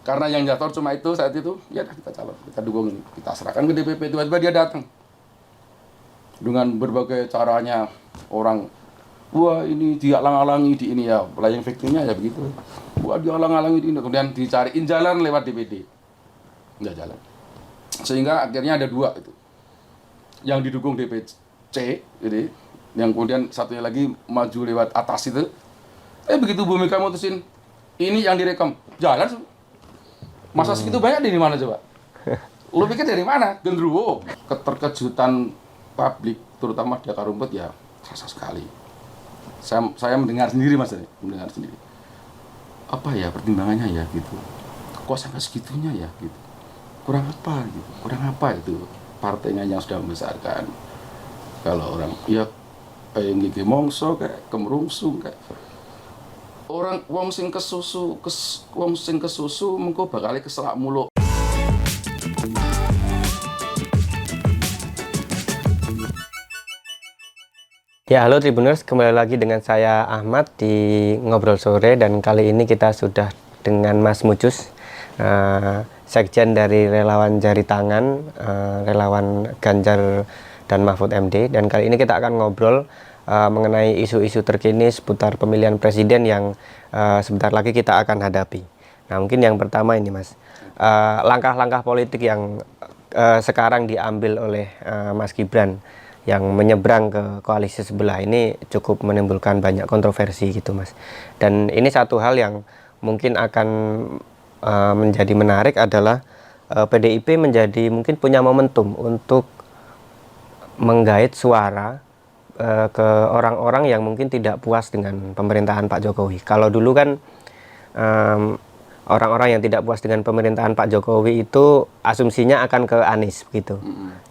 Karena yang nyator cuma itu saat itu, ya kita calon, kita dukung ini, kita serahkan ke DPP. Tiba-tiba dia datang dengan berbagai caranya orang, wah ini dihalang-halangi di ini ya, playing victimnya ya begitu. Wah dihalang-halangi di ini, kemudian dicariin jalan lewat DPD, nggak jalan. Sehingga akhirnya ada dua itu, yang didukung DPC, jadi yang kemudian satunya lagi maju lewat atas itu. Begitu Bu Mega mutusin, ini yang direkam, jalan. Masa segitu banyak dari mana coba? Lu pikir dari mana? Gendruwo. Keterkejutan publik, terutama di akar rumput ya terasa sekali. Saya mendengar sendiri Mas, mendengar sendiri. Apa ya pertimbangannya ya gitu? Kok sampai segitunya ya gitu? Kurang apa gitu? Kurang apa itu partainya yang sudah membesarkan? Kalau orang ya kayak gigi mongso kayak kemerungsung kayak orang wong sing kesusu mengko bakal keselak mulu. Ya, halo Tribuners, kembali lagi dengan saya Ahmad di Ngobrol Sore, dan kali ini kita sudah dengan Mas Mucus, sekjen dari relawan Jari Tangan, relawan Ganjar dan Mahfud MD. Dan kali ini kita akan ngobrol mengenai isu-isu terkini seputar pemilihan presiden yang sebentar lagi kita akan hadapi. Nah, mungkin yang pertama ini Mas, langkah-langkah politik yang sekarang diambil oleh Mas Gibran yang menyeberang ke koalisi sebelah ini cukup menimbulkan banyak kontroversi gitu Mas. Dan ini satu hal yang mungkin akan menjadi menarik adalah PDIP menjadi mungkin punya momentum untuk menggait suara ke orang-orang yang mungkin tidak puas dengan pemerintahan Pak Jokowi. Kalau dulu kan orang-orang yang tidak puas dengan pemerintahan Pak Jokowi itu asumsinya akan ke Anies begitu.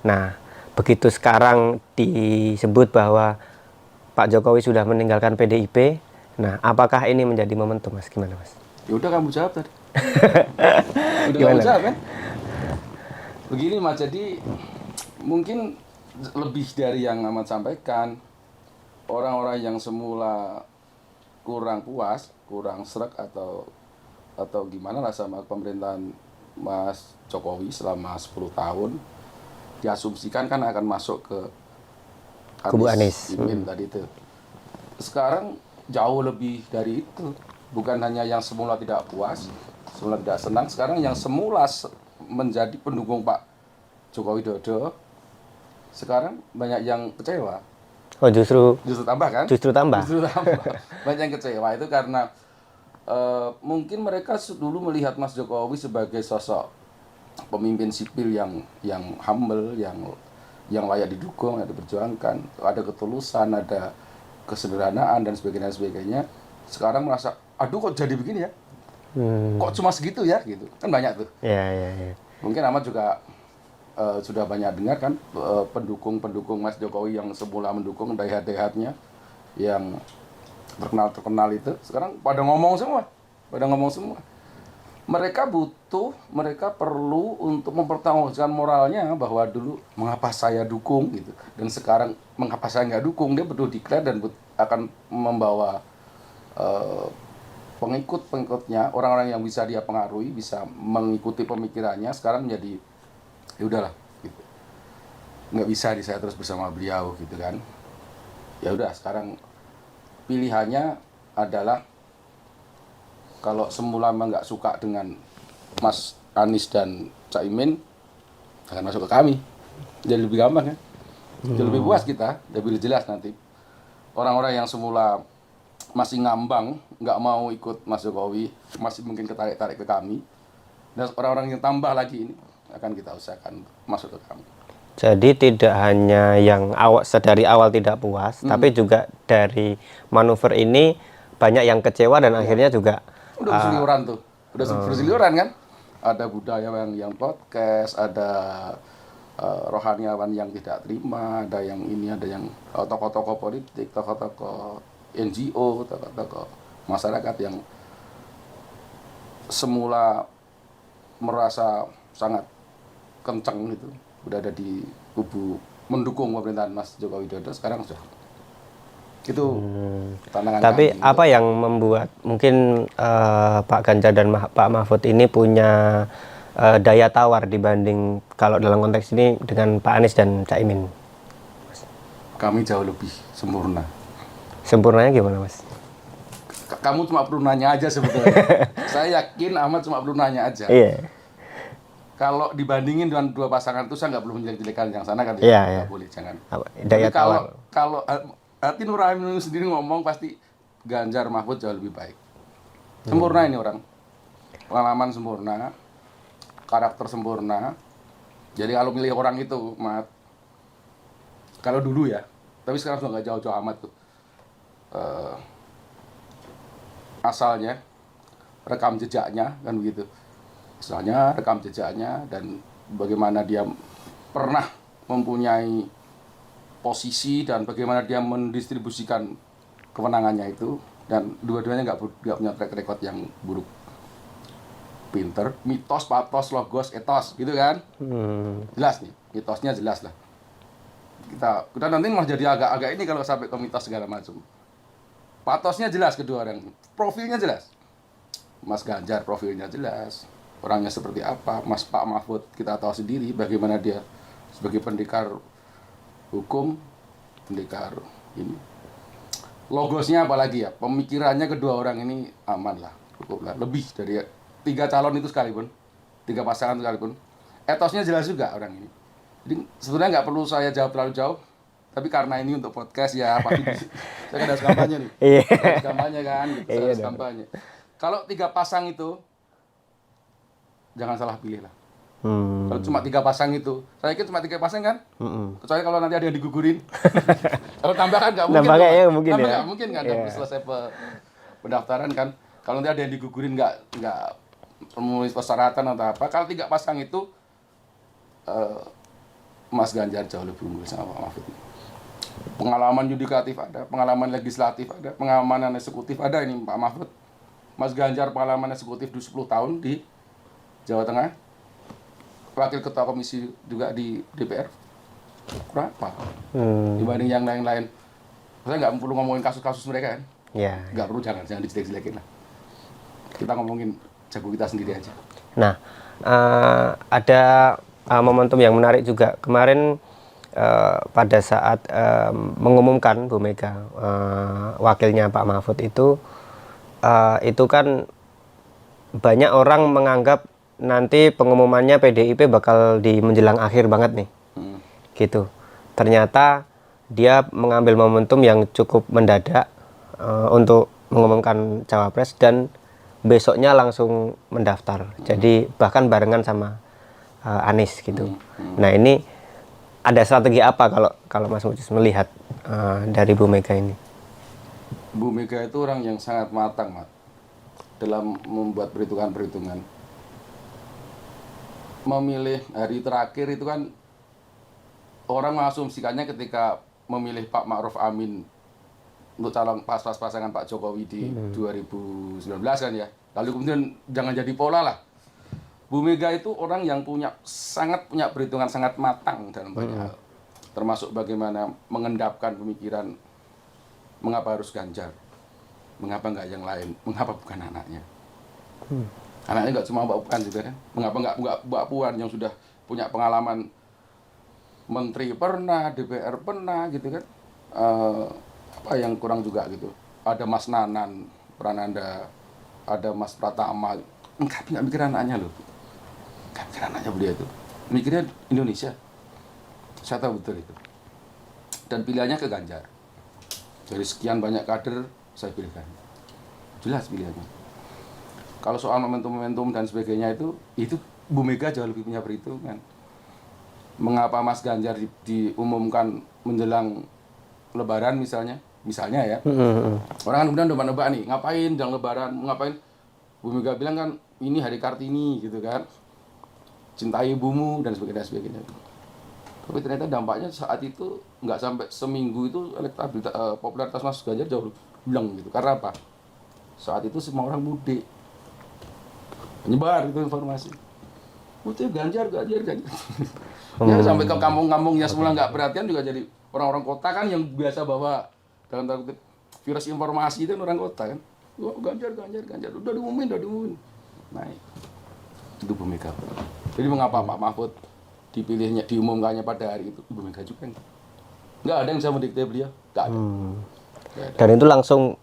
Nah, begitu sekarang disebut bahwa Pak Jokowi sudah meninggalkan PDIP, nah apakah ini menjadi momentum Mas? Gimana Mas? Ya udah kamu jawab tadi. Udah Gimana? kamu jawab kan? Begini Mas, jadi mungkin lebih dari yang Ahmad sampaikan, orang-orang yang semula kurang puas, kurang srek atau gimana lah sama pemerintahan Mas Jokowi selama 10 tahun, diasumsikan kan akan masuk ke Kubu Anies. Imin tadi itu. Sekarang jauh lebih dari itu. Bukan hanya yang semula tidak puas, semula tidak senang, sekarang yang semula menjadi pendukung Pak Joko Widodo, sekarang banyak yang kecewa. Oh, justru Tambah kan? Justru tambah. Banyak yang kecewa itu karena mungkin mereka dulu melihat Mas Jokowi sebagai sosok pemimpin sipil yang humble, yang layak didukung, ada diperjuangkan, ada ketulusan, ada kesederhanaan dan sebagainya. Sekarang merasa, aduh kok jadi begini ya? Kok cuma segitu ya gitu. Kan banyak tuh. Ya. Mungkin Ahmad juga sudah banyak dengar kan pendukung Mas Jokowi yang semula mendukung daihat-daihatnya yang terkenal itu sekarang pada ngomong semua. Mereka perlu untuk mempertanggungjawabkan moralnya bahwa dulu mengapa saya dukung gitu, dan sekarang mengapa saya nggak dukung. Dia perlu declare dan akan membawa pengikut-pengikutnya, orang-orang yang bisa dia pengaruhi, bisa mengikuti pemikirannya. Sekarang menjadi ya udahlah gitu, nggak bisa saya terus bersama beliau gitu kan. Ya udah, sekarang pilihannya adalah kalau semula memang nggak suka dengan Mas Anies dan Caimin, akan masuk ke kami. Jadi lebih gampang kan? Jadi lebih puas kita, lebih jelas nanti. Orang-orang yang semula masih ngambang, nggak mau ikut Mas Jokowi, masih mungkin ketarik-tarik ke kami. Dan orang-orang yang tambah lagi ini akan kita usahakan masuk ke kami. Jadi tidak hanya yang dari awal tidak puas, tapi juga dari manuver ini banyak yang kecewa dan akhirnya juga udah berseliweran tuh. Udah berseliweran kan? Ada budayawan yang podcast, ada rohaniawan yang tidak terima, ada yang ini, ada yang tokoh-tokoh politik, tokoh-tokoh NGO, tokoh-tokoh masyarakat yang semula merasa sangat kencang gitu, udah ada di kubu mendukung pemerintahan Mas Joko Widodo, sekarang sudah Itu tantangan Tapi kami. apa yang membuat mungkin Pak Ganjar dan Pak Mahfud ini punya daya tawar dibanding kalau dalam konteks ini dengan Pak Anies dan Caimin? Kami jauh lebih sempurna. Sempurnanya gimana, Mas? Kamu cuma perlu nanya aja sebetulnya. Saya yakin Ahmad cuma perlu nanya aja. Iya. Kalau dibandingin dengan dua pasangan itu saya nggak perlu menjelek-jelekan yang sana kan, Iya, nggak iya. boleh, jangan. Daya Tapi kalau tawar. kalau hati nurani sendiri ngomong pasti Ganjar Mahfud jauh lebih baik. Sempurna ini orang, pengalaman sempurna, karakter sempurna. Jadi kalau milih orang itu, Mat, kalau dulu ya, tapi sekarang sudah nggak jauh-jauh amat tuh. Asalnya, rekam jejaknya kan begitu. Misalnya rekam jejaknya dan bagaimana dia pernah mempunyai posisi dan bagaimana dia mendistribusikan kewenangannya itu, dan dua-duanya nggak punya track record yang buruk. Pinter, mitos, patos, logos, etos, gitu kan? Jelas nih, mitosnya jelas lah. Kita nanti malah jadi agak-agak ini kalau sampai ke mitos segala macam. Patosnya jelas kedua orang, profilnya jelas. Mas Ganjar profilnya jelas, orangnya seperti apa. Mas Pak Mahfud kita tahu sendiri bagaimana dia sebagai pendekar hukum, pendekar ini. Logosnya apalagi ya, pemikirannya kedua orang ini aman lah, cukup lah. Lebih dari 3 calon itu sekalipun, 3 pasangan sekalipun. Etosnya jelas juga orang ini. Jadi sebenarnya nggak perlu saya jawab terlalu jauh, tapi karena ini untuk podcast ya pasti saya kan harus kampanye nih. Iya. Harus kampanye kan, gitu. Saya harus dong. kampanye. Kalau 3 pasang itu jangan salah pilih lah. Kalau cuma 3 pasang itu, saya yakin cuma 3 pasang kan? Kecuali kalau nanti ada yang digugurin. Kalau tambah kan nggak mungkin. Tambah kayaknya Pak. mungkin Tambah ya. nggak mungkin kan, udah selesai pendaftaran kan. Kalau nanti ada yang digugurin nggak memenuhi persyaratan atau apa. Kalau 3 pasang itu Mas Ganjar jauh lebih unggul sama Pak Mahfud. Pengalaman yudikatif ada, pengalaman legislatif ada, pengalaman eksekutif ada ini Pak Mahfud. Mas Ganjar pengalaman eksekutif 10 tahun di Jawa Tengah. Wakil Ketua Komisi juga di DPR. Kurang apa? Dibanding yang lain-lain. Saya nggak perlu ngomongin kasus-kasus mereka kan. Ya. Nggak perlu, jangan dijelek-jelekin lah. Kita ngomongin jago kita sendiri aja. Nah, ada momentum yang menarik juga kemarin pada saat mengumumkan Bu Mega wakilnya Pak Mahfud itu kan banyak orang menganggap nanti pengumumannya PDIP bakal di menjelang akhir banget nih, gitu. Ternyata dia mengambil momentum yang cukup mendadak untuk mengumumkan cawapres dan besoknya langsung mendaftar. Jadi bahkan barengan sama Anies gitu. Nah ini ada strategi apa kalau Mas Mucus melihat dari Bu Mega ini? Bu Mega itu orang yang sangat matang, Mat, dalam membuat perhitungan-perhitungan. Memilih hari terakhir itu kan orang mengasumsikannya ketika memilih Pak Ma'ruf Amin untuk calon pasangan Pak Jokowi di 2019 kan ya. Lalu kemudian jangan jadi pola lah. Bu Mega itu orang yang sangat punya perhitungan sangat matang dalam banyak hal. Termasuk bagaimana mengendapkan pemikiran mengapa harus Ganjar, mengapa nggak yang lain, mengapa bukan anaknya. Anaknya nggak cuma Mbak Puan juga kan, mengapa nggak Mbak Puan yang sudah punya pengalaman menteri pernah, DPR pernah gitu kan. Apa yang kurang juga gitu. Ada Mas Nanan Prananda, ada Mas Pratama, nggak mikir anaknya loh. Nggak mikir anaknya beliau itu. Mikirnya Indonesia. Saya tahu betul itu. Dan pilihannya ke Ganjar. Dari sekian banyak kader, saya pilihkan. Jelas pilihannya. Kalau soal momentum-momentum dan sebagainya itu Bu Mega jauh lebih punya perhitungan. Mengapa Mas Ganjar diumumkan menjelang Lebaran misalnya ya. Orang kan kemudian nebak-nebak nih, ngapain jangan Lebaran, ngapain? Bu Mega bilang kan ini hari Kartini gitu kan. Cintai ibumu dan sebagainya. Tapi ternyata dampaknya saat itu nggak sampai seminggu itu elektabilitas popularitas Mas Ganjar jauh bilang gitu. Karena apa? Saat itu semua orang mudik. Menyebar itu informasi. Itu Ganjar. Ya, sampai ke kampung-kampung yang semula nggak perhatian juga jadi orang-orang kota kan yang biasa bawa dalam tanda kutip virus informasi itu kan orang kota kan. Wah, Ganjar, udah diumumin. Naik. Itu Bu Mega. Jadi mengapa Pak Mahfud dipilihnya, diumumkannya pada hari itu? Bu Mega juga nggak ada yang bisa mendikte beliau, nggak ada. Dan itu langsung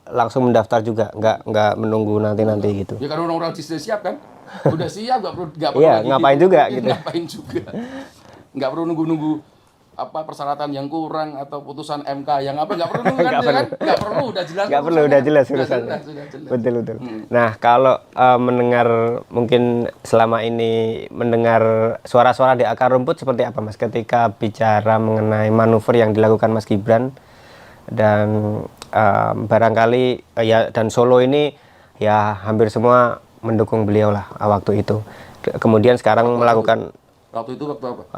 mendaftar juga, nggak menunggu nanti gitu. Ya karena orang-orang sudah siap kan, udah siap nggak perlu Iya, lagi ngapain juga gitu. Ngapain juga, nggak perlu nunggu apa persyaratan yang kurang atau putusan MK yang apa, nggak perlu nunggu kan, nggak perlu, udah jelas. Nggak perlu, udah jelas urusannya. Sudah jelas. Betul. Nah, kalau mendengar, mungkin selama ini mendengar suara-suara di akar rumput seperti apa Mas ketika bicara mengenai manuver yang dilakukan Mas Gibran, dan barangkali ya, dan Solo ini ya hampir semua mendukung beliau lah waktu itu. Kemudian sekarang melakukan waktu apa?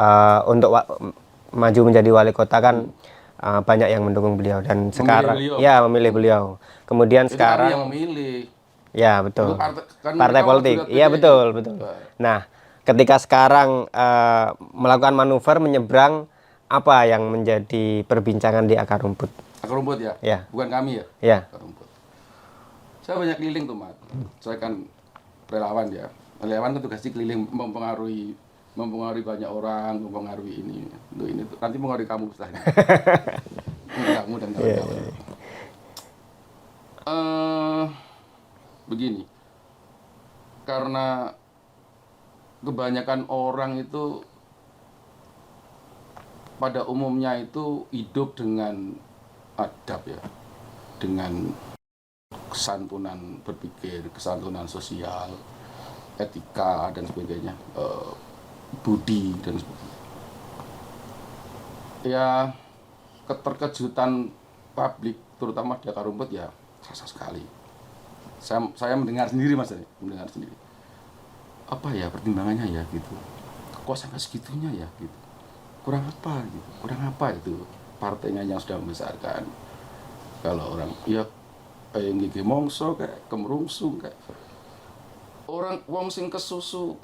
Untuk maju menjadi wali kota kan banyak yang mendukung beliau, dan sekarang ya memilih beliau. Kemudian jadi sekarang yang memilih. Ya betul. Kan Partai politik. Iya betul. Nah, ketika sekarang melakukan manuver menyeberang, apa yang menjadi perbincangan di akar rumput? Akar rumput ya? Ya. Bukan kami ya? Ya. Akar rumput. Saya banyak keliling tuh, Mat. Saya kan relawan ya. Relawan kan tugasnya keliling mempengaruhi banyak orang, mempengaruhi ini. Untuk ini tuh nanti mempengaruhi kamu setelahnya. Kamu dan kawan-kawan. Begini. Karena kebanyakan orang itu pada umumnya itu hidup dengan adab ya, dengan kesantunan berpikir, kesantunan sosial, etika dan sebagainya, budi dan sebagainya. Ya, keterkejutan publik terutama di akar rumput ya terasa sekali. Saya mendengar sendiri Mas, mendengar sendiri. Apa ya pertimbangannya ya gitu. Kok sampai segitunya ya gitu. Kurang apa itu partainya yang sudah membesarkan. Kalau orang ya kayak gigi mongso, kayak kemerungsung, kayak orang wong sing kesusu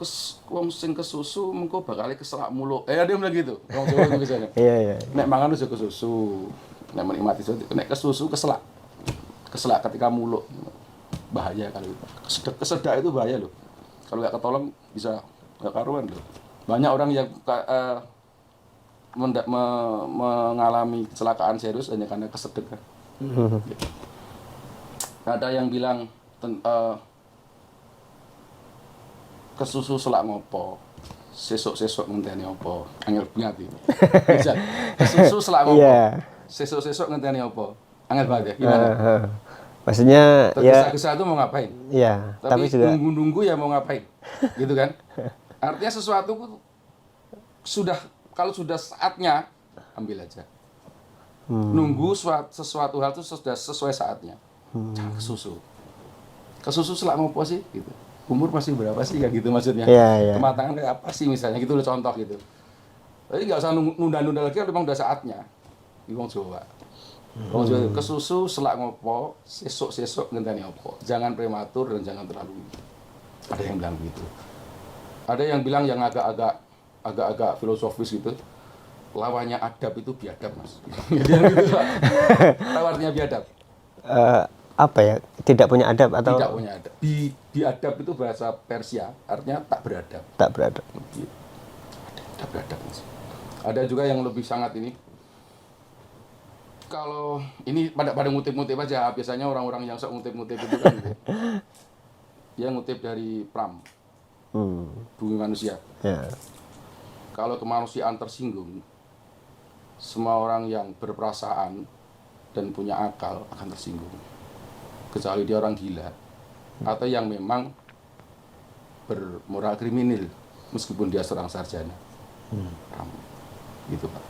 mengko bakal keselak mulu. Dia bilang gitu. Wong Jawa itu biasanya. Iya. Nek mangan wis kesusu. Nek menikmati sesuatu, nek kesusu keselak. Keselak ketika muluk. Bahaya kalau itu. Kesedak itu bahaya loh. Kalau nggak ketolong bisa nggak karuan loh. Banyak orang yang mengalami kecelakaan serius hanya karena kesedek. Ada yang bilang kesusu selak ngopo, sesuk ngenteni opo, angel banget iki. Kesusu selak ngopo, sesuk ngenteni opo, angel banget ya. Gimana? Maksudnya tergesa-gesa itu mau ngapain? Iya, tapi juga nunggu-nunggu ya mau ngapain? Gitu kan? Artinya sesuatu kalau sudah saatnya ambil aja. Nunggu sesuatu hal itu sudah sesuai saatnya. Jangan kesusu selak ngopo sih gitu. Umur masih berapa sih kayak gitu maksudnya. Kematangan kayak apa sih misalnya gitu loh, contoh gitu. Jadi nggak usah nunda-nunda lagi, memang udah saatnya. Di wong Jawa. Wong Jawa kesusu selak ngopo, sesuk ngenteni opo. Jangan prematur dan jangan terlalu. Ada yang bilang begitu. Ada yang bilang yang agak filosofis gitu. Lawannya adab itu biadab, Mas. Jadi gitu. Lawannya biadab. Apa ya? Tidak punya adab atau? Tidak punya adab. Biadab itu bahasa Persia, artinya tak beradab. Tak beradab. Tak beradab, Mas. Ada juga yang lebih sangat ini. Kalau ini pada ngutip-ngutip aja, biasanya orang-orang yang sok ngutip-ngutip itu kan gitu. Dia ngutip dari Pram. Bumi Manusia. Ya. Kalau kemanusiaan tersinggung, semua orang yang berperasaan dan punya akal akan tersinggung. Kecuali dia orang gila atau yang memang bermoral kriminal meskipun dia seorang sarjana. Gitu Pak.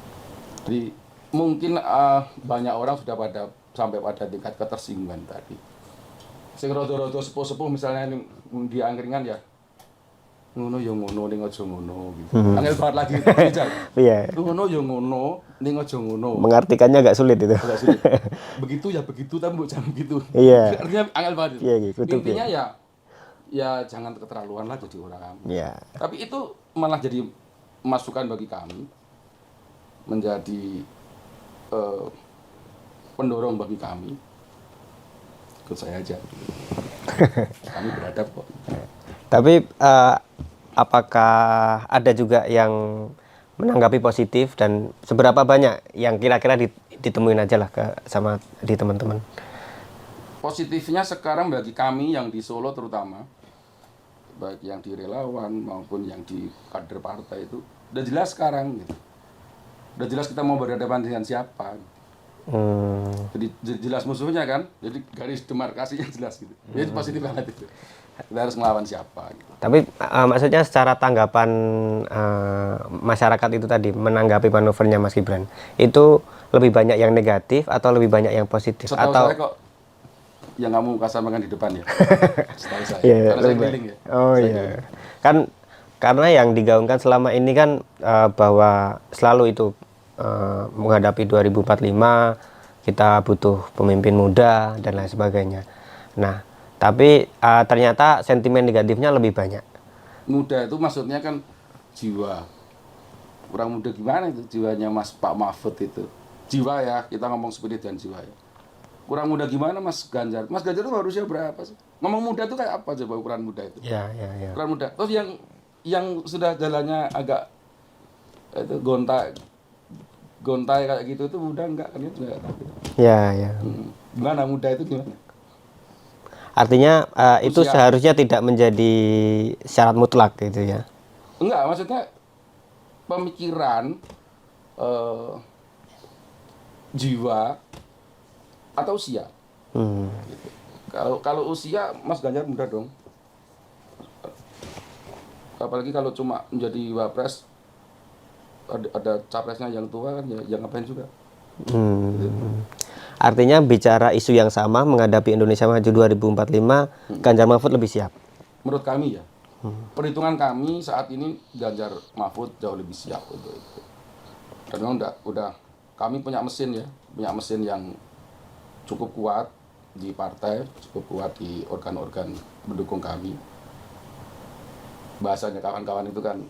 Jadi mungkin banyak orang sudah sampai pada tingkat ketersinggungan tadi. Sing rada-rada sepuh-sepuh misalnya di angkringan ya ngono ya ngono ning aja ngono gitu. Angel banget lagi gitu. Iya. Ngono ya ngono ning aja ngono. Mengartikannya agak sulit itu. Agak sulit. Begitu ya begitu, tapi mbok jangan gitu. Iya. Artinya angel banget. Iya, gitu. Intinya ya jangan keterlaluan lah jadi orang. Iya. Tapi itu malah jadi masukan bagi kami menjadi pendorong bagi kami. Ikut saya aja. Kami beradab kok. Tapi apakah ada juga yang menanggapi positif dan seberapa banyak yang kira-kira ditemuin aja lah sama di teman-teman? Positifnya sekarang bagi kami yang di Solo terutama, baik yang di relawan maupun yang di kader partai itu udah jelas sekarang gitu. Udah jelas kita mau berhadapan dengan siapa. Jadi jelas musuhnya kan, jadi garis demarkasinya jelas gitu. Jadi positif banget itu. Kita harus melawan siapa gitu. Tapi maksudnya secara tanggapan masyarakat itu tadi menanggapi manuvernya Mas Gibran itu lebih banyak yang negatif atau lebih banyak yang positif? Setahu Atau saya kok yang kamu kasamakan di depan ya. Setahu saya. Iya, Karena saya lebih keliling ya. Oh Saya iya. keliling. Kan karena yang digaungkan selama ini kan bahwa selalu itu menghadapi 2045 kita butuh pemimpin muda dan lain sebagainya. Nah, tapi ternyata sentimen negatifnya lebih banyak. Muda itu maksudnya kan jiwa. Orang muda gimana itu jiwanya Mas Pak Mahfud itu? Jiwa ya, kita ngomong spirit dan jiwa ya. Kurang muda gimana Mas Ganjar? Mas Ganjar itu harusnya berapa sih? Ngomong muda itu kayak apa coba ukuran muda itu? Ya, ya, ya. Ukuran muda. Terus yang sudah jalannya agak itu gontai kayak gitu itu muda enggak kan itu enggak tahu. Ya, ya. Gimana muda itu gimana? Artinya itu Usia. seharusnya tidak menjadi syarat mutlak gitu ya. Enggak, maksudnya pemikiran jiwa atau usia. Gitu. Kalau usia Mas Ganjar muda dong. Apalagi kalau cuma menjadi wapres ada capresnya yang tua kan ya ngapain juga. Artinya bicara isu yang sama menghadapi Indonesia Maju 2045 Ganjar Mahfud lebih siap. Menurut kami ya. Perhitungan kami saat ini Ganjar Mahfud jauh lebih siap untuk itu. Dan memang udah kami punya mesin ya, punya mesin yang cukup kuat di partai, cukup kuat di organ-organ pendukung kami. Bahasanya kawan-kawan itu kan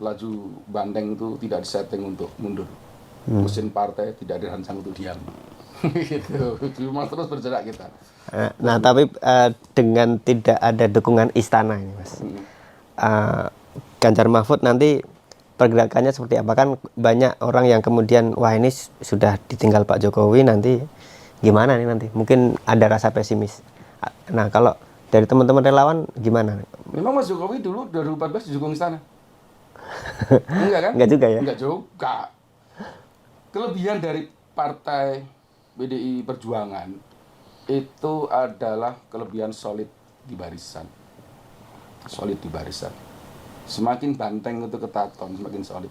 laju banteng itu tidak disetting untuk mundur. Mesin partai tidak dirancang untuk diam. Gitu. Cuma terus bergerak kita. Nah, tapi dengan tidak ada dukungan istana ini, Mas. Ganjar Mahfud nanti pergerakannya seperti apa? Kan banyak orang yang kemudian wah ini sudah ditinggal Pak Jokowi, nanti gimana nih nanti? Mungkin ada rasa pesimis. Nah, kalau dari teman-teman relawan gimana? Memang Mas Jokowi dulu 2014 didukung istana. Enggak kan? Enggak juga ya? Enggak juga. Kelebihan dari partai PDI Perjuangan itu adalah kelebihan solid di barisan. Solid di barisan. Semakin banteng itu ketaton, semakin solid.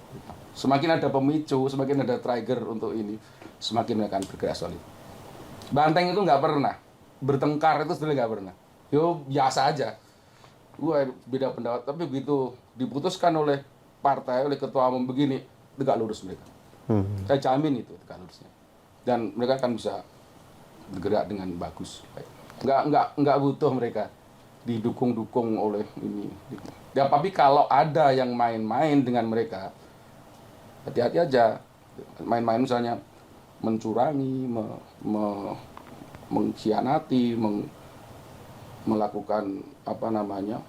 Semakin ada pemicu, semakin ada trigger untuk ini, semakin akan bergerak solid. Banteng itu nggak pernah. Bertengkar itu sebenarnya nggak pernah. Yo biasa aja. Wah beda pendapat, tapi begitu diputuskan oleh partai, oleh ketua umum begini, tegak lurus mereka. Saya jamin itu tegak lurusnya. Dan mereka akan bisa bergerak dengan bagus. Nggak butuh mereka didukung-dukung oleh ini. Ya, tapi kalau ada yang main-main dengan mereka, hati-hati aja. Main-main misalnya mencurangi, mengkhianati, melakukan apa namanya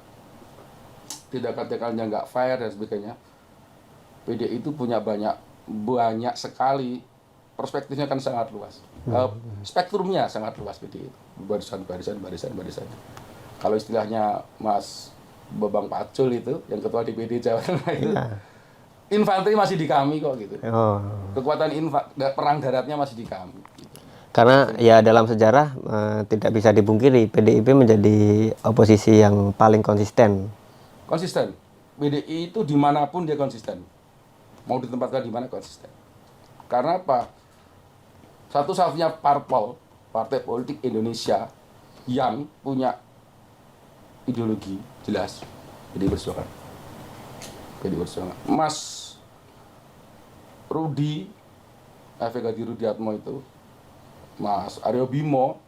tindakan-tindakan yang nggak fair dan sebagainya. PDI itu punya banyak sekali, perspektifnya kan sangat luas, spektrumnya sangat luas PDI itu, barisan. Kalau istilahnya Mas Bambang Pacul itu yang ketua DPD Jawa Tengah itu, infanteri masih di kami kok gitu. Kekuatan perang daratnya masih di kami. Gitu. Karena ya dalam sejarah tidak bisa dipungkiri PDIP menjadi oposisi yang paling konsisten. Konsisten. PDI itu dimanapun dia konsisten. Mau ditempatkan di mana konsisten. Karena apa? Satu-satunya partai politik Indonesia yang punya ideologi jelas. PDI Perjuangan. Mas Rudi, F.K. Rudiatmo itu, Mas Aryo Bimo,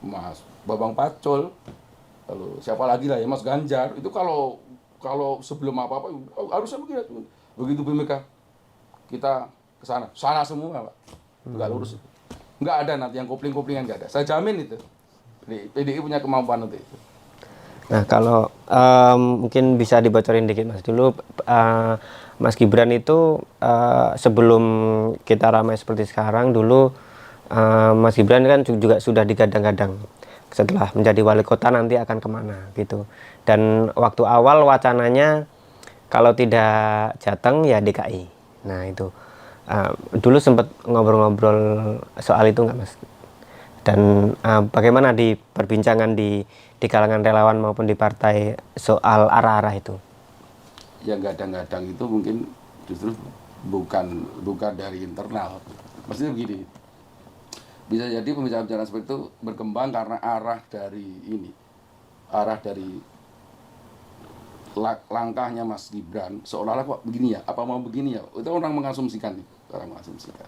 Mas Bambang Pacul, lalu siapa lagi lah ya, Mas Ganjar, itu kalau sebelum apa-apa harusnya begitu BMK kita ke sana semua Pak, nggak lurus. Nggak ada nanti yang kopling-koplingan, nggak ada. Saya jamin itu. PDI punya kemampuan untuk itu. Nah, kalau mungkin bisa dibocorin dikit Mas dulu, Mas Gibran itu sebelum kita ramai seperti sekarang dulu, Mas Gibran kan juga sudah digadang-gadang setelah menjadi wali kota nanti akan kemana gitu. Dan waktu awal wacananya kalau tidak Jateng ya DKI. Nah itu dulu sempat ngobrol-ngobrol soal itu nggak Mas? Dan bagaimana di perbincangan di kalangan relawan maupun di partai soal arah-arah itu? Yang gadang-gadang itu mungkin justru bukan dari internal. Maksudnya begini, bisa jadi pembicaraan seperti itu berkembang karena arah dari langkahnya Mas Gibran seolah-olah kok begini ya, apa mau begini ya, itu orang mengasumsikan nih, orang mengasumsikan.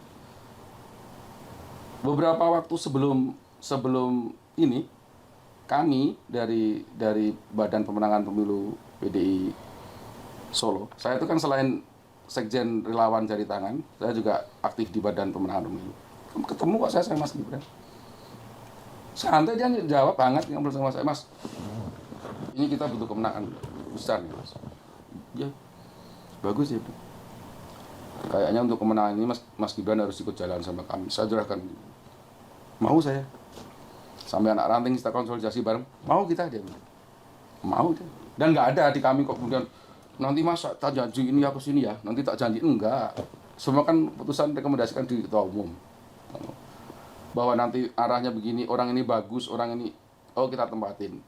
Beberapa waktu sebelum ini kami dari Badan Pemenangan Pemilu PDI Solo, saya itu kan selain Sekjen Relawan Jari Tangan, saya juga aktif di Badan Pemenangan Pemilu. Ketemu kok saya sama Mas Gibran, santai dia jawab banget ngobrol sama saya, Mas, ini kita butuh kemenangan besar nih Mas. Ya bagus ya, kayaknya untuk kemenangan ini Mas Gibran harus ikut jalan sama kami. Saya serahkan, mau saya, sampai anak ranting kita konsolidasi bareng, mau kita, dia mau dia. Dan nggak ada di kami kok kemudian nanti Mas tak janji ini aku sini ya, nanti tak janji, enggak. Semua kan putusan rekomendasikan di ketua umum bahwa nanti arahnya begini, orang ini bagus, orang ini oh kita tempatin.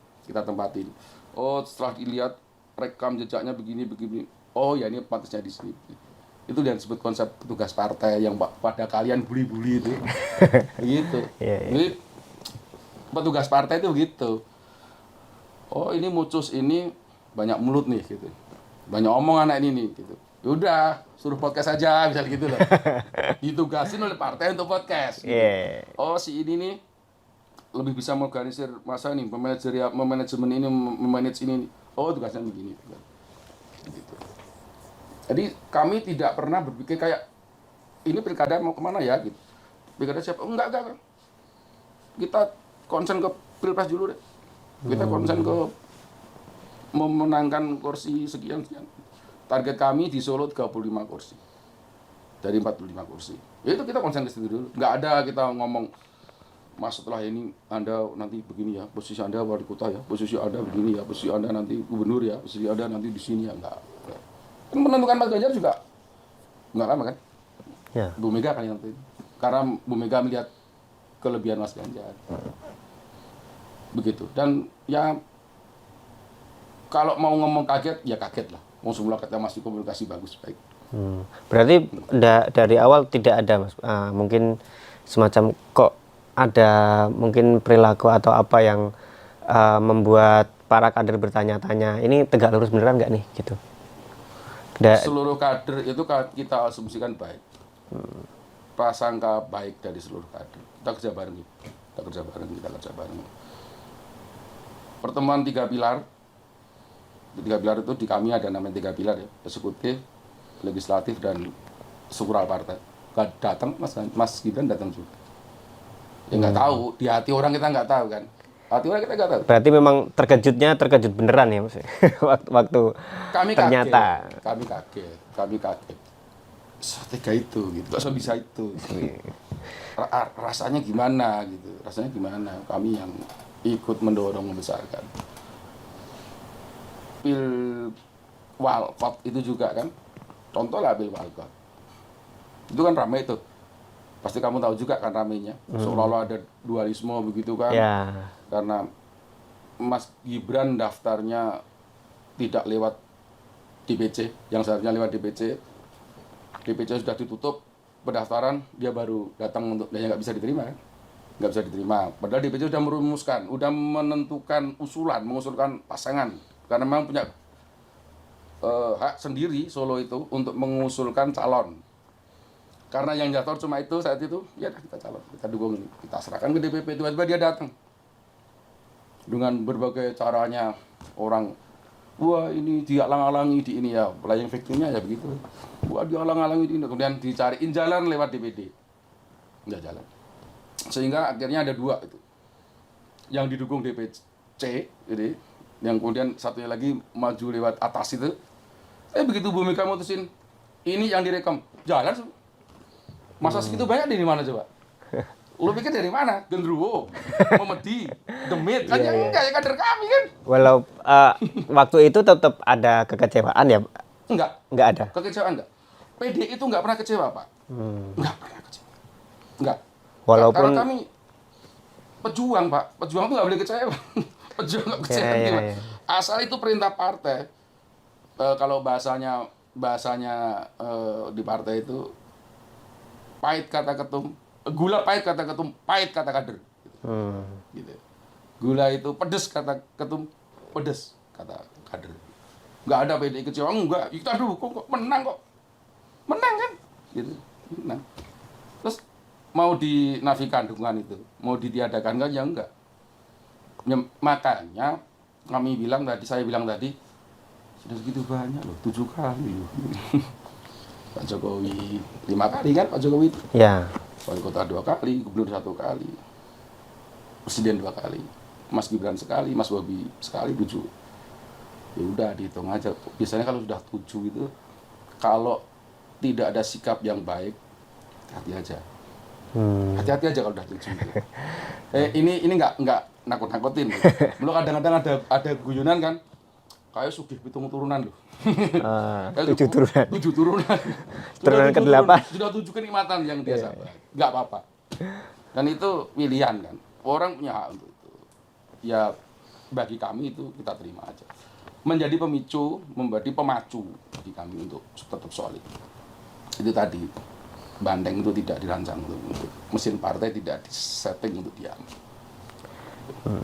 Oh setelah dilihat rekam jejaknya begini, oh ya ini pantasnya di sini. Itu yang disebut konsep petugas partai yang pada kalian bully-bully itu. Gitu. Jadi petugas partai itu begitu. Oh ini mucus ini banyak mulut nih gitu. Banyak omong anak ini nih gitu. Yaudah, suruh podcast aja misalnya gitu loh. Ditugasin oleh partai untuk podcast. Gitu. Oh si ini nih lebih bisa mengorganisir masa nih, memanajemen ini, memanage ini. Oh tugasnya begini. Gitu. Jadi kami tidak pernah berpikir kayak ini pilkada mau kemana ya gitu. Pilkada siapa? Oh, enggak. Kita konsen ke pilpres dulu deh. Kita konsen ke memenangkan kursi sekian. Target kami di Solo 35 kursi dari 45 kursi. Ya itu kita konsen ke situ dulu. Enggak ada kita ngomong, Mas setelah ini Anda nanti begini ya, posisi Anda wali kota ya, posisi Anda begini ya, posisi Anda nanti gubernur ya, posisi Anda nanti di sini ya, enggak. Kan menentukan Mas Ganjar juga enggak lama kan? Ya. Bu Mega kan yang nanti. Karena Bu Mega melihat kelebihan Mas Ganjar. Begitu. Dan ya kalau mau ngomong kaget ya kaget lah. Mau semula kata masih komunikasi bagus baik. Berarti dari awal tidak ada Mas, mungkin semacam kok ada mungkin perilaku atau apa yang membuat para kader bertanya-tanya ini tegak lurus beneran nggak nih gitu? Seluruh kader itu kita asumsikan baik, prasangka baik dari seluruh kader. Kita kerja bareng. Pertemuan tiga pilar itu di kami ada namanya 3 pilar ya, eksekutif, legislatif dan struktural partai. Datang Mas Gibran datang juga. Ya nggak tahu, di hati orang kita nggak tahu kan. Hati orang kita nggak tahu. Berarti memang terkejut beneran ya Mas. waktu kami ternyata kami kaget. Strategi itu gitu. Kok bisa itu? Rasanya gimana gitu. Kami yang ikut mendorong membesarkan. Walkot itu juga kan. Contoh lah Walkot. Itu kan ramai itu. Pasti kamu tahu juga kan ramainya. Seolah-olah ada dualisme begitu kan. Ya. Karena Mas Gibran daftarnya tidak lewat DPC, yang seharusnya lewat DPC. DPC sudah ditutup pendaftaran, dia baru datang untuk, dia nggak bisa diterima kan? Nggak bisa diterima. Padahal DPC sudah merumuskan, sudah menentukan mengusulkan pasangan. Karena memang punya hak sendiri Solo itu untuk mengusulkan calon. Karena yang jatuh cuma itu saat itu, ya kita calon, kita dukung ini, kita serahkan ke DPP. Tiba-tiba dia datang dengan berbagai caranya, orang, wah ini dihalang-halangi di ini ya, playing victimnya ya begitu. Wah dihalang-halangi di ini, kemudian dicariin jalan lewat DPD, nggak jalan. Sehingga akhirnya ada 2 itu. Yang didukung DPC, jadi yang kemudian satunya lagi maju lewat atas itu. Begitu Bu Mega mutusin, ini yang direkam, jalan. Masa segitu banyak dari mana coba? Lu pikir dari mana? Gendruwo, Memedi, Demit, kan Iya, yang iya. enggak, ya kader kami kan? Walau waktu itu tetap ada kekecewaan ya, Pak? Enggak ada. Kekecewaan enggak? PDI itu enggak pernah kecewa, Pak. Enggak pernah kecewa. Enggak. Walaupun Karena kami pejuang, Pak. Pejuang itu enggak boleh kecewa. Pejuang enggak kecewa. Iya, iya, Gimana? iya. Asal itu perintah partai. Kalau bahasanya di partai itu pahit kata ketum, gula pahit kata ketum, pahit kata kader. Gitu. Gula itu pedes kata ketum, pedes kata kader. Enggak ada PDI kecewa, enggak. Kita dukung kok, menang kok. Menang kan? Gitu. Menang. Terus mau dinafikan dukungan itu, mau ditiadakan kan ya enggak. Ya, makanya saya bilang tadi sudah segitu banyak loh, 7 kali loh. Pak Jokowi 5 kali kan, Pak Jokowi itu. ya. Wali kota 2 kali, gubernur 1 kali, presiden 2 kali, Mas Gibran sekali, Mas Bobi sekali, 7. Ya udah dihitung aja. Biasanya kalau sudah 7 itu, kalau tidak ada sikap yang baik, hati aja. Hati-hati aja kalau udah 7 gitu. Ini nggak nakut-nakutin. Gitu. Belum kadang-kadang ada guyonan kan, kayak sugih pitung turunan loh. 7 turunan. 7 turunan. Turunan ke-8. Sudah 7 kenikmatan yang dia sabar. Nggak apa-apa. Dan itu pilihan kan. Orang punya hak untuk itu. Ya bagi kami itu kita terima aja. Menjadi pemicu, menjadi pemacu bagi kami untuk tetap solid. Itu tadi, Banteng itu tidak dirancang untuk mesin partai tidak disetting untuk diam.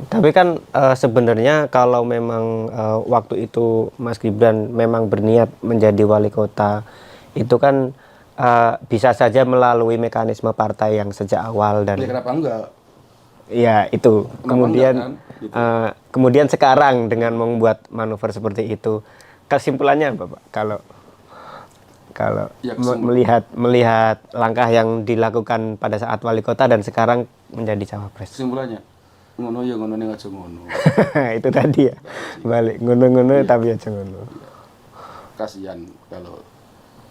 Tapi kan sebenarnya kalau memang waktu itu Mas Gibran memang berniat menjadi wali kota, itu kan bisa saja melalui mekanisme partai yang sejak awal dan Ya, kenapa enggak? ya itu. Kenapa Kemudian enggak, kan? Gitu. kemudian sekarang dengan membuat manuver seperti itu, kesimpulannya apa, Pak? Kalau Ya, melihat langkah yang dilakukan pada saat wali kota dan sekarang menjadi cawapres. Kesimpulannya, ngono ya ngono ning aja ngono. Itu tadi ya, balik ngono-ngono tapi aja ngono. Kasihan kalau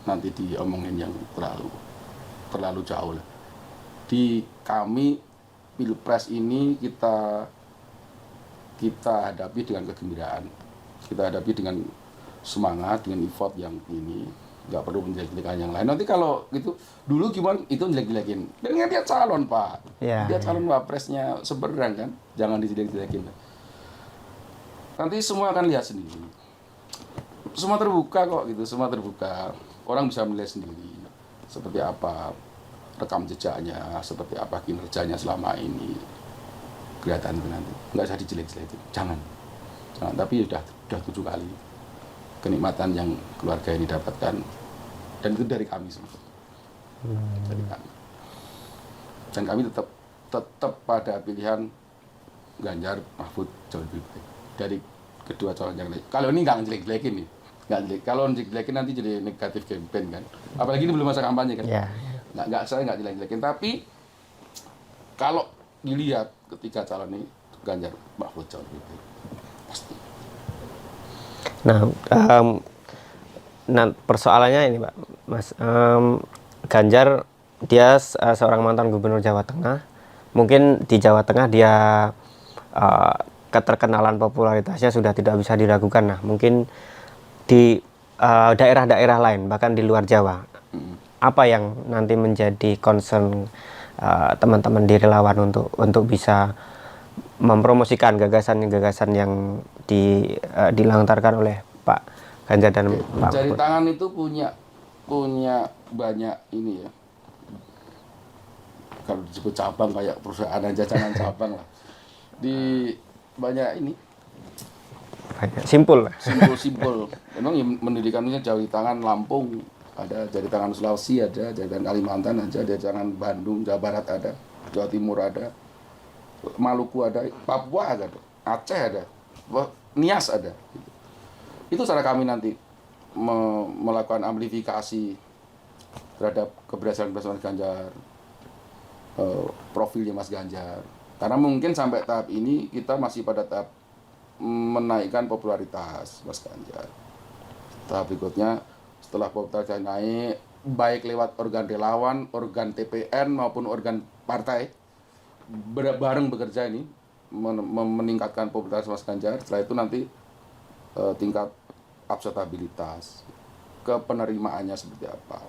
nanti diomongin yang terlalu jauh lah. Di kami Pilpres ini kita hadapi dengan kegembiraan, kita hadapi dengan semangat, dengan effort yang ini, nggak perlu menjelek-jelekan yang lain. Nanti kalau gitu dulu gimana itu jelek-jelekin, dan dia calon Pak, Ya, dia calon wapresnya seberang kan, jangan dijelek-jelekin. Nanti semua akan lihat sendiri, semua terbuka kok gitu, semua terbuka, orang bisa melihat sendiri seperti apa rekam jejaknya, seperti apa kinerjanya selama ini. Kelihatan itu nanti, nggak usah dijelek-jelekin, jangan. Tapi sudah 7 kali kenikmatan yang keluarga ini dapatkan, dan itu dari kami semua, dari kami. Dan kami tetap pada pilihan Ganjar, Mahfud jauh lebih baik dari kedua calon yang lain. Kalau ini nggak jelek-jelekin nih, nggak jelek. Kalau jelek-jelekin nanti jadi negatif campaign kan. Apalagi ini belum masa kampanye kan. ya. Saya nggak jelek-jelekin, tapi kalau dilihat ketika calon ini Ganjar, Mahfud jauh lebih baik, pasti. Nah, persoalannya ini Pak, Mas, Ganjar dia seorang mantan gubernur Jawa Tengah. Mungkin di Jawa Tengah dia keterkenalan popularitasnya sudah tidak bisa diragukan. Nah, mungkin di daerah-daerah lain, bahkan di luar Jawa, apa yang nanti menjadi concern teman-teman di relawan untuk bisa mempromosikan gagasan-gagasan yang dilontarkan oleh Pak Ganjar dan Pak Jari Mahfud? tangan itu punya banyak ini ya. Kalau disebut cabang kayak perusahaan aja, jangan cabang lah. Di banyak ini Banyak. Simpul lah. simpul-simpul. Memang ya mendirikannya jari tangan Lampung, ada jari tangan Sulawesi, ada jari tangan Kalimantan, ada jari tangan Bandung, Jawa Barat ada, Jawa Timur ada, Maluku ada, Papua ada, Aceh ada, Nias ada. Itu cara kami nanti melakukan amplifikasi terhadap keberhasilan Ganjar. profilnya Mas Ganjar. Karena mungkin sampai tahap ini kita masih pada tahap menaikkan popularitas Mas Ganjar. Tahap berikutnya setelah popularitas naik, baik lewat organ relawan, organ TPN maupun organ partai, bareng bekerja ini meningkatkan popularitas Mas Ganjar. Setelah itu nanti tingkat akseptabilitas, kepenerimaannya seperti apa,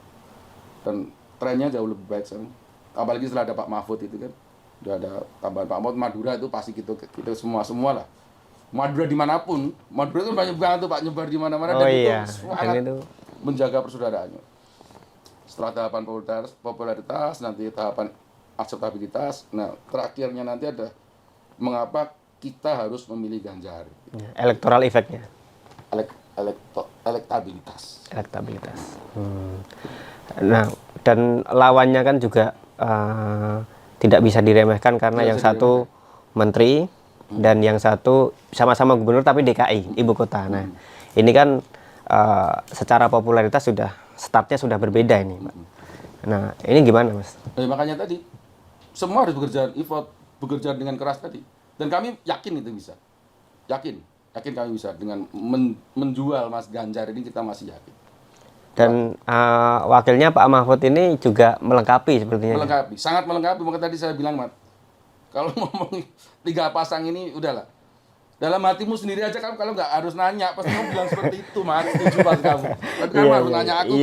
dan trennya jauh lebih baik sekarang. Apalagi setelah ada Pak Mahfud itu kan, udah ada tambahan Pak Mahfud. Madura itu pasti kita semua lah. Madura dimanapun, Madura itu banyak banget tuh Pak, nyebar di mana-mana, dan iya. itu sangat menjaga persaudaraannya. Setelah tahapan popularitas, nanti tahapan akseptabilitas. Nah, terakhirnya nanti ada mengapa kita harus memilih Ganjar. Electoral effect-nya. Elektabilitas. Nah, dan lawannya kan juga tidak bisa diremehkan karena yang satu menteri dan yang satu sama-sama gubernur tapi DKI, ibu kota. Nah, ini kan secara popularitas startnya sudah berbeda ini, Pak. Nah, ini gimana, Mas? Makanya tadi semua harus bekerja dengan keras tadi. Dan kami yakin itu bisa. Yakin kami bisa dengan menjual Mas Ganjar ini, kita masih yakin. Dan wakilnya Pak Mahfud ini juga melengkapi sepertinya. Melengkapi, sangat melengkapi. Maka tadi saya bilang, Mat, kalau ngomong 3 pasang ini udahlah. Dalam hatimu sendiri aja kamu kalau nggak harus nanya, pasti kamu bilang seperti itu, Mat. Setuju pas kamu. Tapi kamu harus nanya aku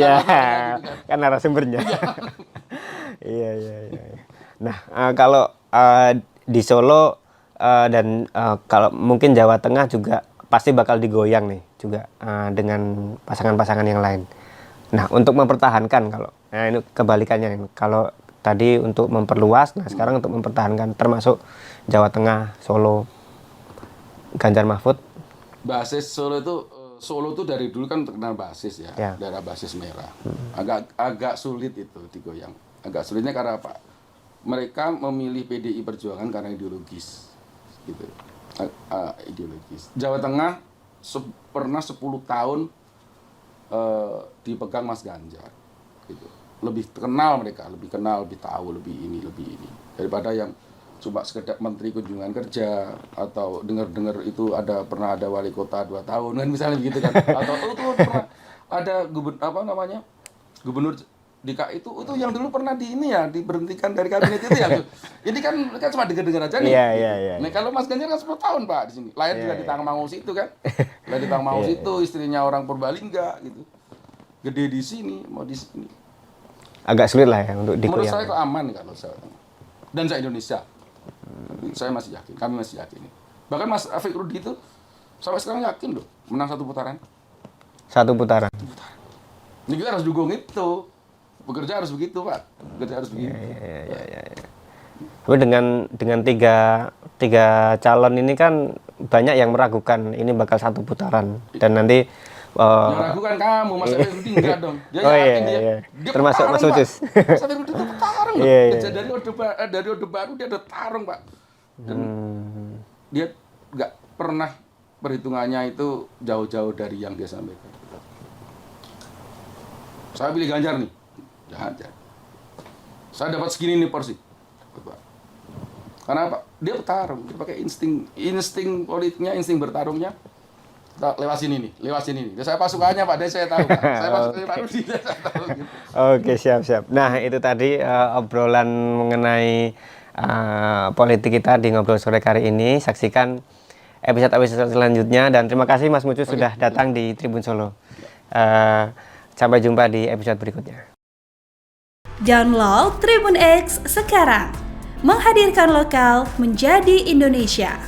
kan narasumbernya. Iya. Nah, kalau di Solo dan kalau mungkin Jawa Tengah juga pasti bakal digoyang nih juga dengan pasangan-pasangan yang lain. Nah, untuk mempertahankan ini kebalikannya nih. Kalau tadi untuk memperluas, nah sekarang untuk mempertahankan termasuk Jawa Tengah, Solo, Ganjar Mahfud. Basis Solo itu dari dulu kan terkenal basis ya. Daerah basis merah. Agak sulit itu digoyang. Agak sulitnya karena apa? Mereka memilih PDI Perjuangan karena ideologis. Gitu. Ideologis. Jawa Tengah pernah 10 tahun dipegang Mas Ganjar. Gitu. Lebih kenal mereka, lebih tahu, lebih ini daripada yang cuma sekedar menteri kunjungan kerja atau dengar itu pernah ada wali kota 2 tahun kan misalnya begitu kan, atau itu pernah ada gubernur DKI itu yang dulu pernah diberhentikan dari kabinet itu ya. Ini kan cuma dengar aja nih. Iya. Nah, kalau Mas Ganjar kan 10 tahun Pak di sini. Lahir juga di Tangmangu situ kan. Lahir di Tangmangu situ, istrinya orang Purbalingga gitu. Gede di sini, mau di sini. Agak sulit lah ya untuk dikoyang. Menurut saya kok aman kalau saya. Dan se-Indonesia. Saya masih yakin, kami masih yakin. Bahkan Mas Afiq Rudi itu sampai sekarang yakin loh menang 1 putaran. 1 putaran. Ini kita harus dukung itu. Bekerja harus begitu, Pak. Bekerja harus begitu. Iya. Tapi dengan tiga calon ini kan banyak yang meragukan ini bakal 1 putaran dan nanti yang ragukan kamu, Mas Afiq Rudi enggak dong. Dia yakin dia termasuk Mas Ucus. Mas Afiq Rudi itu petarung loh. Dari Orde Baru dia ada tarung, Pak. Dan dia enggak pernah perhitungannya itu jauh-jauh dari yang dia sampaikan. Saya pilih Ganjar nih. Jangan. Saya dapat segini nih porsi. Karena apa? Dia bertarung, dia pakai insting politiknya, insting bertarungnya. Lewat sini nih. Saya pasukannya Pak, saya tahu Pak. Saya pasukannya Pak Rudi, saya tahu gitu. Oke, siap. Nah, itu tadi obrolan mengenai politik kita di Ngobrol Sore kali ini. Saksikan episode selanjutnya dan terima kasih Mas Mucus sudah datang di Tribun Solo. Sampai jumpa di episode berikutnya. Download Tribun X sekarang. Menghadirkan lokal menjadi Indonesia.